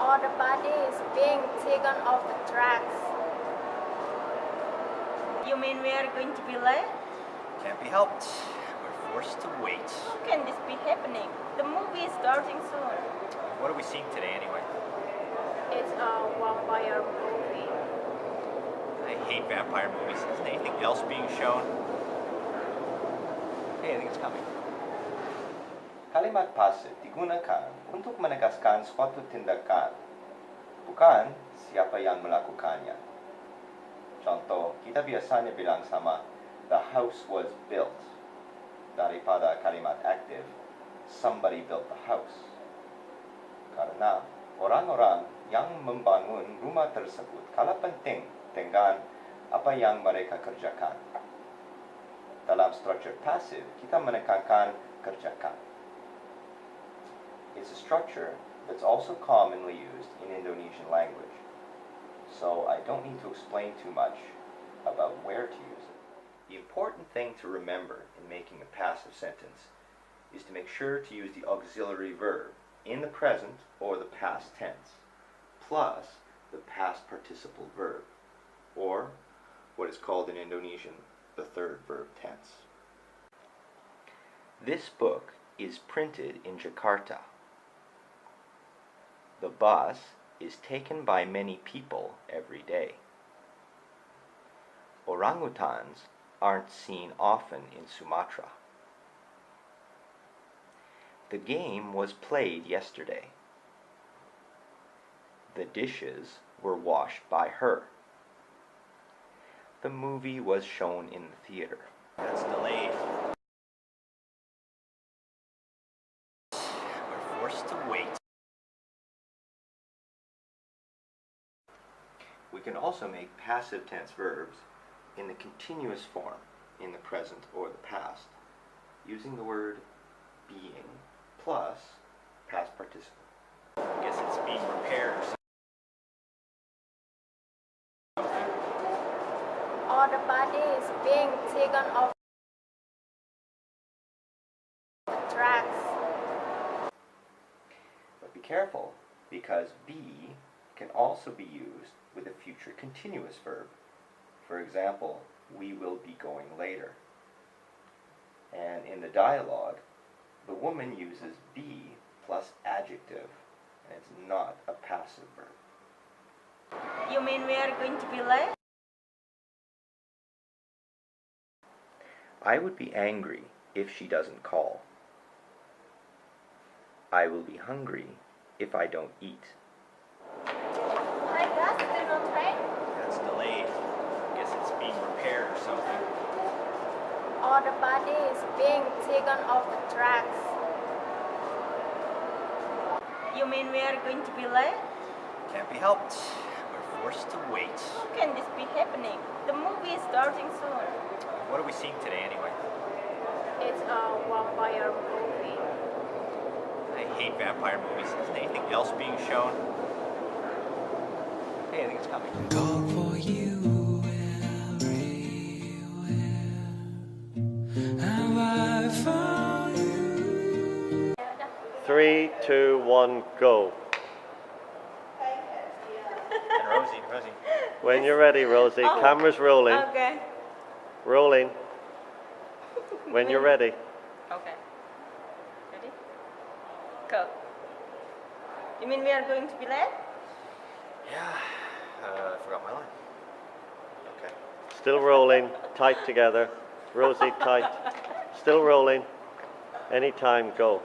All the body is being taken off the tracks. You mean we are going to be late? Can't be helped. We're forced to wait. How can this be happening? The movie is starting soon. What are we seeing today anyway? It's a vampire movie. I hate vampire movies. Isn't anything else being shown? Hey, I think it's coming. Kalimat passive digunakan untuk menegaskan suatu tindakan, bukan siapa yang melakukannya. Contoh, kita biasanya bilang sama the house was built daripada kalimat aktif somebody built the house. Karena orang-orang yang membangun rumah tersebut kalah penting dengan apa yang mereka kerjakan. Dalam struktur pasif, kita menekankan kerjakan. It's a structure that's also commonly used in Indonesian language, so I don't need to explain too much about where to use it. The important thing to remember in making a passive sentence is to make sure to use the auxiliary verb in the present or the past tense, plus the past participle verb, or what is called in Indonesian the third verb tense. This book is printed in Jakarta. The bus is taken by many people every day. Orangutans aren't seen often in Sumatra. The game was played yesterday. The dishes were washed by her. The movie was shown in the theater. That's delayed. We're forced to wait. We can also make passive tense verbs in the continuous form in the present or the past, using the word being plus past participle. I guess it's being repaired or something. All the body is being taken off the tracks. But be careful, because be can also be used with a future continuous verb. For example, we will be going later. And in the dialogue, the woman uses be plus adjective, and it's not a passive verb. You mean we are going to be late? I would be angry if she doesn't call. I will be hungry if I don't eat. My God, still no train? That's delayed. I guess it's being repaired or something. All the body is being taken off the tracks. You mean we are going to be late? Can't be helped. We're forced to wait. How can this be happening? The movie is starting soon. What are we seeing today anyway? It's a vampire movie. I hate vampire movies. Isn't anything else being shown? Hey, I think it's coming. Go for you everywhere. Have I found you? 3, 2, 1, go. And Rosie. When you're ready, Rosie. Oh. Camera's rolling. Okay. Rolling. When you're ready. Okay. Ready? Go. You mean we are going to be late? Yeah, I forgot my line. Okay. Still rolling. Tight together. Rosie, tight. Still rolling. Anytime, go.